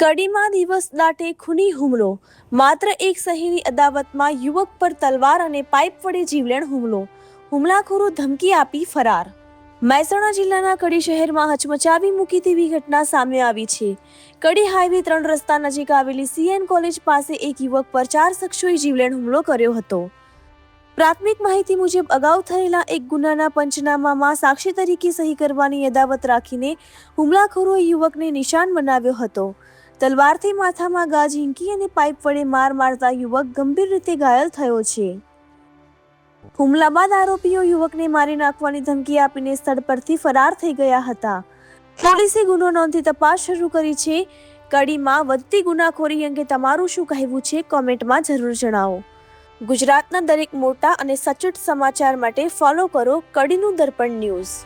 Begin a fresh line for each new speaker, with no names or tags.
કડીમાં દિવસ દાટે ખૂની હુમલો. માત્ર એક શહેરી અદાવતમાં યુવક પર તલવાર અને પાઇપ વડે જીવલેણ હુમલો. હુમલાખોરો ધમકી આપી ફરાર. મહેસાણા જિલ્લાના કડી શહેરમાં હચમચાવી મૂકી તેવી ઘટના સામે આવી છે. કડી હાઈવે 3 રસ્તા નજીક આવેલી CN કોલેજ પાસે એક યુવક પર 4 શખ્સોએ જીવલેણ હુમલો કર્યો હતો. પ્રાથમિક માહિતી મુજબ અગાઉ થયેલા એક ગુનાના પંચનામામાં સાક્ષી તરીકે સહી કરવાની અદાવત રાખીને હુમલાખોરોએ યુવકને નિશાન બનાવ્યો હતો. તલવારથી માથામાં ગા ઝીંકી અને પાઇપ વડે માર મારતા યુવક ગંભીર રીતે ઘાયલ થયો છે. હુમલા બાદ આરોપીઓ યુવકને મારી નાખવાની ધમકી આપીને સ્થળ પરથી ફરાર થઈ ગયા હતા. પોલીસે ગુનો નોંધી તપાસ શરૂ કરી છે. કડીમાં વધતી ગુનાખોરી અંગે તમારું શું કહેવું છે? કોમેન્ટમાં જરૂર જણાવો. ગુજરાતના દરેક મોટા અને સચોટ સમાચાર માટે ફોલો કરો કડીનું દર્પણ ન્યૂઝ.